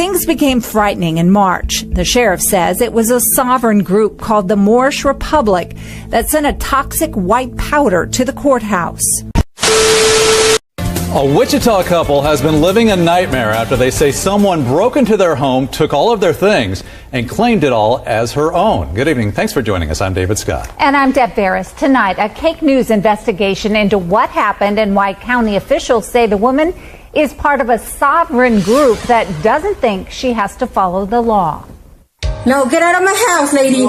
Things became frightening in March. The sheriff says it was a sovereign group called the Moorish Republic that sent a toxic white powder to the courthouse. A Wichita couple has been living a nightmare after they say someone broke into their home, took all of their things, and claimed it all as her own. Good evening. Thanks for joining us. I'm David Scott. And I'm Deb Barris. Tonight, a Cake News investigation into what happened and why county officials say the woman is part of a sovereign group that doesn't think she has to follow the law. No, get out of my house, lady.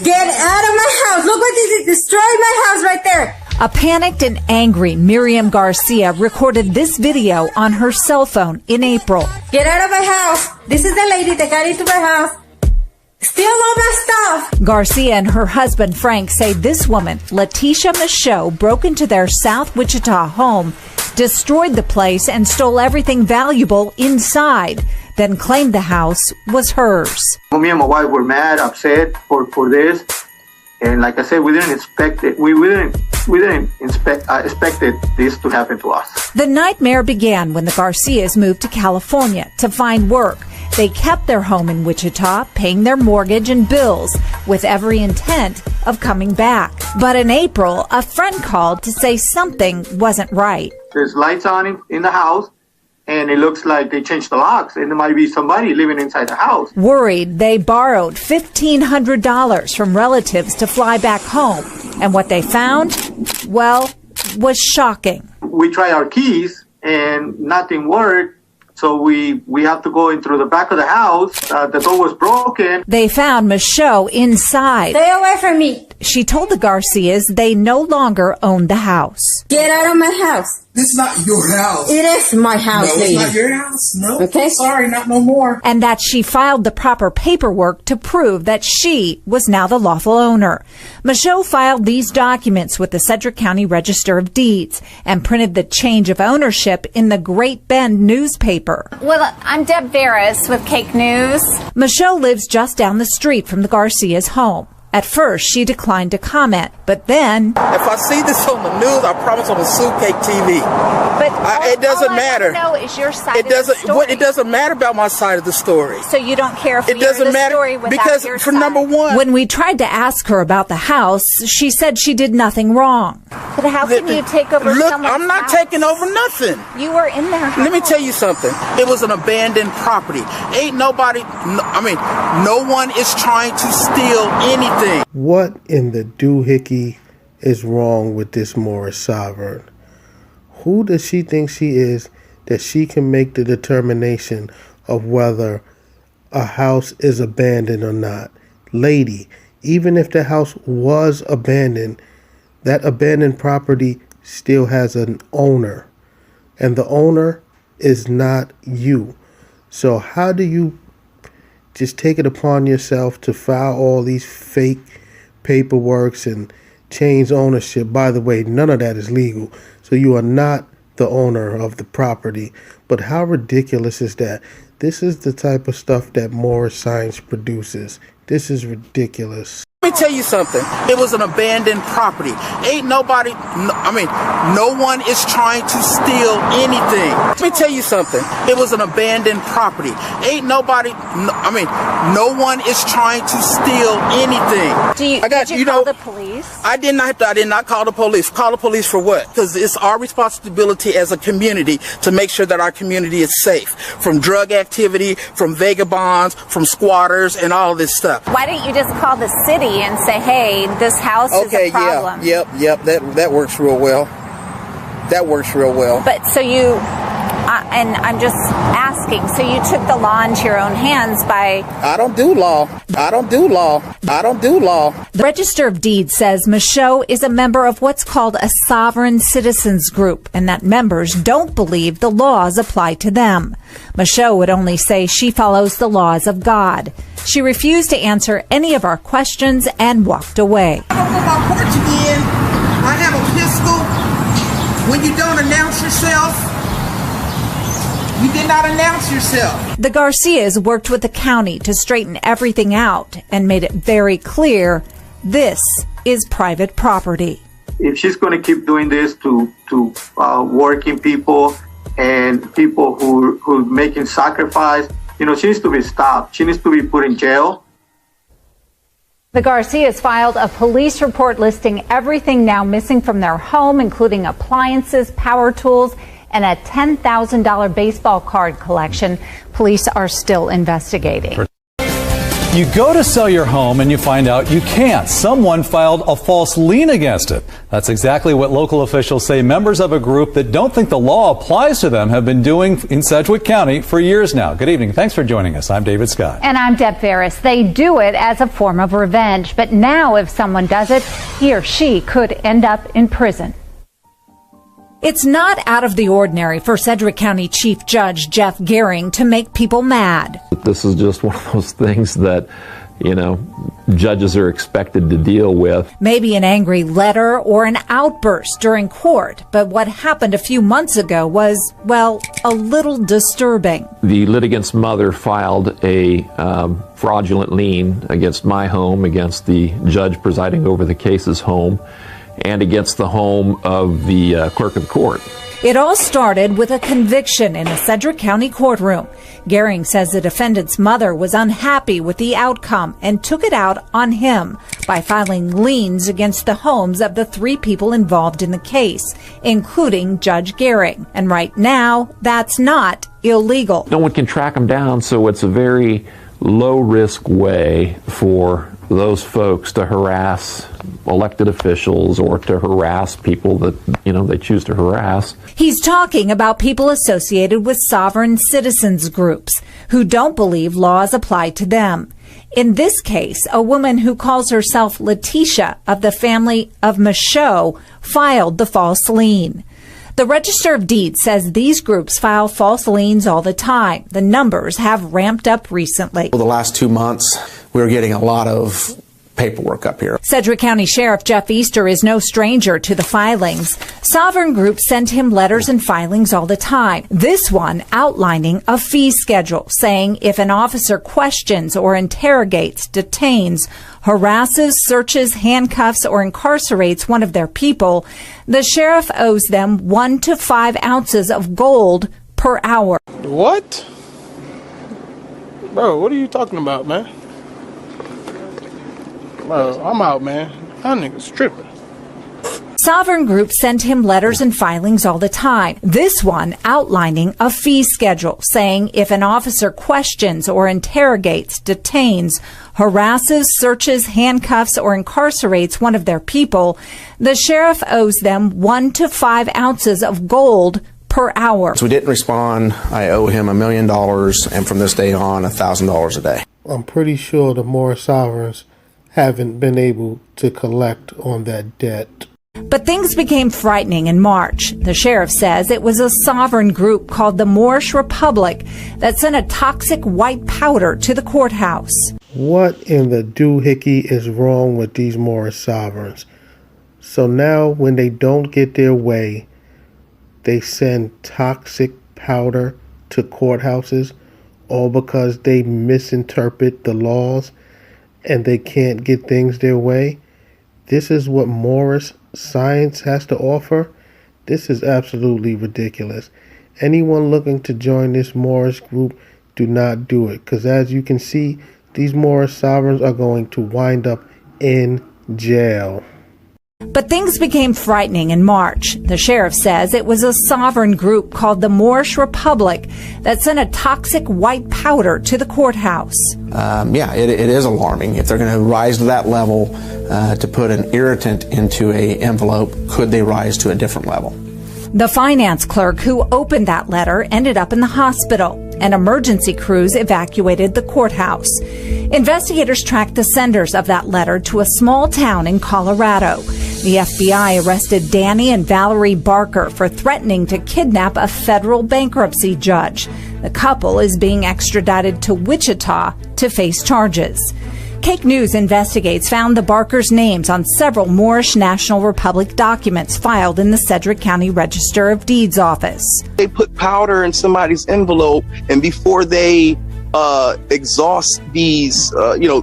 Get out of my house. Look what they destroyed my house right there. A panicked and angry Miriam Garcia recorded this video on her cell phone in April. Get out of my house. This is the lady that got into my house. Steal all my stuff. Garcia and her husband Frank say this woman, Latisah Michaux, broke into their South Wichita home, destroyed the place, and stole everything valuable inside, then claimed the house was hers. Me and my wife were mad, upset for this. And like I said, we didn't expect it. We didn't expected this to happen to us. The nightmare began when the Garcias moved to California to find work. They kept their home in Wichita, paying their mortgage and bills with every intent of coming back. But in April, a friend called to say something wasn't right. There's lights on in the house, and it looks like they changed the locks, and there might be somebody living inside the house. Worried, they borrowed $1,500 from relatives to fly back home. And what they found, well, was shocking. We tried our keys, and nothing worked. So we have to go in through the back of the house. The door was broken. They found Michaux inside. Stay away from me. She told the Garcias they no longer owned the house. Get out of my house. This is not your house. It is my house, no, lady. It's not your house. No. Okay. Sorry, not no more. And that she filed the proper paperwork to prove that she was now the lawful owner. Michaux filed these documents with the Sedgwick County Register of Deeds and printed the change of ownership in the Great Bend newspaper. Well, I'm Deb Barris with Cake News. Michaux lives just down the street from the Garcias' home. At first, she declined to comment, but then... If I see this on the news, I promise I'm going to sue Cake TV. But it doesn't matter. No, is your side of the story. It doesn't matter about my side of the story. So you don't care if it doesn't matter story without because your for side. number one, when we tried to ask her about the house, she said she did nothing wrong. But how can you take over someone's I'm not house? taking over nothing. You were in there. Let me tell you something. It was an abandoned property. Ain't nobody. No one is trying to steal anything. What in the doohickey is wrong with this Moorish sovereign? Who does she think she is that she can make the determination of whether a house is abandoned or not? Lady, even if the house was abandoned, that abandoned property still has an owner, and the owner is not you. So how do you just take it upon yourself to file all these fake paperworks and change ownership? By the way, none of that is legal. So you are not the owner of the property. But how ridiculous is that? This is the type of stuff that Moorish science produces. This is ridiculous. Let me tell you something. It was an abandoned property. Ain't nobody, no one is trying to steal anything. Let me tell you something. It was an abandoned property. Ain't nobody, no one is trying to steal anything. Did you call the police? I did not call the police. Call the police for what? Because it's our responsibility as a community to make sure that our community is safe from drug activity, from vagabonds, from squatters, and all this stuff. Why don't you just call the city and say, hey, this house is a problem? Yep, that works real well. That works real well. But so you, and I'm just asking, so you took the law into your own hands by... I don't do law. The Register of Deeds says Michaux is a member of what's called a sovereign citizens group, and that members don't believe the laws apply to them. Michaux would only say she follows the laws of God. She refused to answer any of our questions and walked away. I don't go my porch again. I have a pistol. When you don't announce yourself, you did not announce yourself. The Garcias worked with the county to straighten everything out and made it very clear this is private property. If she's going to keep doing this to working people and people who making sacrifice, she needs to be stopped. She needs to be put in jail. The Garcias filed a police report listing everything now missing from their home, including appliances, power tools, and a $10,000 baseball card collection. Police are still investigating. You go to sell your home and you find out you can't. Someone filed a false lien against it. That's exactly what local officials say members of a group that don't think the law applies to them have been doing in Sedgwick County for years now. Good evening. Thanks for joining us. I'm David Scott. And I'm Deb Ferris. They do it as a form of revenge. But now if someone does it, he or she could end up in prison. It's not out of the ordinary for Sedgwick County Chief Judge Jeff Gehring to make people mad. This is just one of those things that, judges are expected to deal with. Maybe an angry letter or an outburst during court, but what happened a few months ago was, well, a little disturbing. The litigant's mother filed a fraudulent lien against my home, against the judge presiding over the case's home, and against the home of the clerk of the court. It all started with a conviction in a Sedgwick County courtroom. Gehring says the defendant's mother was unhappy with the outcome and took it out on him by filing liens against the homes of the 3 people involved in the case, including Judge Gehring. And right now, that's not illegal. No one can track them down, so it's a very low-risk way for those folks to harass elected officials or to harass people that, they choose to harass. He's talking about people associated with sovereign citizens groups who don't believe laws apply to them. In this case, a woman who calls herself Latisah of the family of Michaux filed the false lien. The Register of Deeds says these groups file false liens all the time. The numbers have ramped up recently. For the last 2 months, we're getting a lot of paperwork up here. Sedgwick County Sheriff Jeff Easter is no stranger to the filings. Sovereign groups send him letters and filings all the time. This one outlining a fee schedule, saying if an officer questions or interrogates, detains, harasses, searches, handcuffs, or incarcerates one of their people, the sheriff owes them 1 to 5 ounces of gold per hour. What? Bro, what are you talking about, man? Bro, I'm out, man. That nigga's tripping. Sovereign groups send him letters and filings all the time. This one outlining a fee schedule, saying if an officer questions or interrogates, detains, harasses, searches, handcuffs, or incarcerates one of their people, the sheriff owes them 1 to 5 ounces of gold per hour. So we didn't respond. I owe him $1 million, and from this day on, $1,000 a day. I'm pretty sure the Moorish sovereigns haven't been able to collect on that debt. But things became frightening in March. The sheriff says it was a sovereign group called the Moorish Republic that sent a toxic white powder to the courthouse. What in the doohickey is wrong with these Moorish sovereigns? So now when they don't get their way, they send toxic powder to courthouses, all because they misinterpret the laws and they can't get things their way. This is what Moorish science has to offer. This is absolutely ridiculous. Anyone looking to join this Moorish group, do not do it, because as you can see, these Moorish sovereigns are going to wind up in jail. But things became frightening in March. The sheriff says it was a sovereign group called the Moorish Republic that sent a toxic white powder to the courthouse. It is alarming. If they're going to rise to that level to put an irritant into an envelope, could they rise to a different level? The finance clerk who opened that letter ended up in the hospital, and emergency crews evacuated the courthouse. Investigators tracked the senders of that letter to a small town in Colorado. The FBI arrested Danny and Valerie Barker for threatening to kidnap a federal bankruptcy judge. The couple is being extradited to Wichita to face charges. Cake News Investigates found the Barkers' names on several Moorish National Republic documents filed in the Sedgwick County Register of Deeds office. They put powder in somebody's envelope, and before they exhaust these,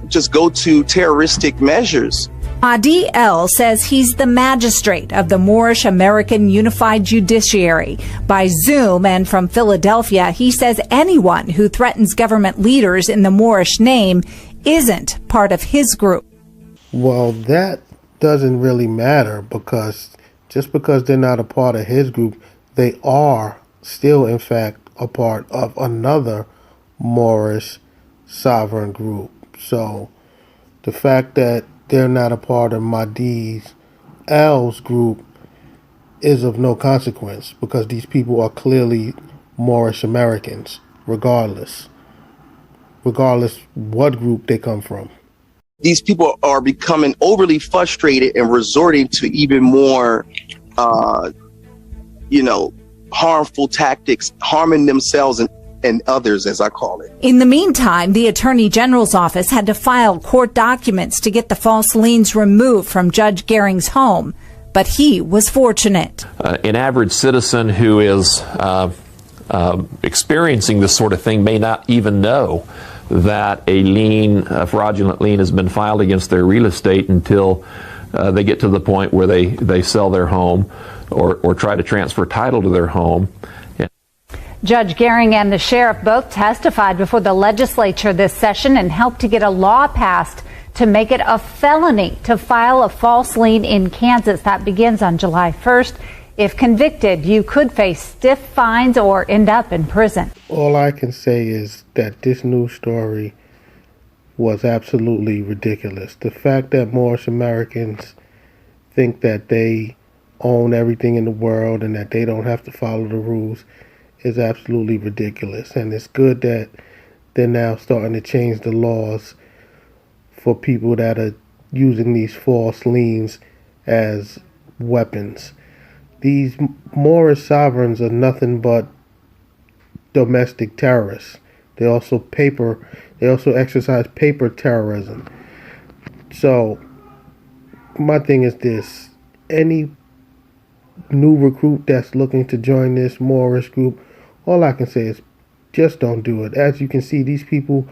just go to terroristic measures, Mahdi El says he's the magistrate of the Moorish American Unified Judiciary. By Zoom and from Philadelphia, he says anyone who threatens government leaders in the Moorish name isn't part of his group. Well, that doesn't really matter, because just because they're not a part of his group, they are still, in fact, a part of another Moorish sovereign group. So the fact that they're not a part of Mahdi El's group is of no consequence, because these people are clearly Moorish Americans, regardless what group they come from. These people are becoming overly frustrated and resorting to even more, harmful tactics, harming themselves and others, as I call it. In the meantime, the Attorney General's office had to file court documents to get the false liens removed from Judge Gehring's home, but he was fortunate. An average citizen who is experiencing this sort of thing may not even know that a fraudulent lien has been filed against their real estate until they get to the point where they sell their home or try to transfer title to their home. Judge Gehring and the sheriff both testified before the legislature this session and helped to get a law passed to make it a felony to file a false lien in Kansas. That begins on July 1st. If convicted, you could face stiff fines or end up in prison. All I can say is that this news story was absolutely ridiculous. The fact that Moorish Americans think that they own everything in the world and that they don't have to follow the rules is absolutely ridiculous. And it's good that they're now starting to change the laws for people that are using these false liens as weapons. These Moorish sovereigns are nothing but domestic terrorists. They also exercise paper terrorism. So my thing is this: any new recruit that's looking to join this Moorish group, all I can say is just don't do it. As you can see, these people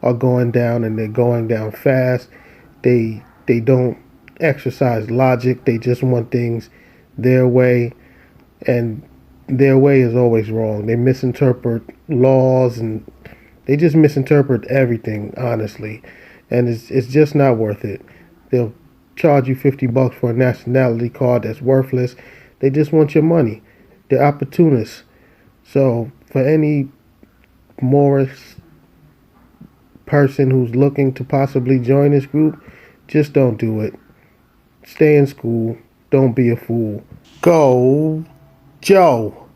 are going down, and they're going down fast. They don't exercise logic. They just want things their way, and their way is always wrong. They misinterpret laws, and they just misinterpret everything, honestly, and it's just not worth it. They'll charge you $50 for a nationality card that's worthless. They just want your money. They're opportunists. So for any Moorish person who's looking to possibly join this group, just don't do it. Stay in school. Don't be a fool. Go, Joe.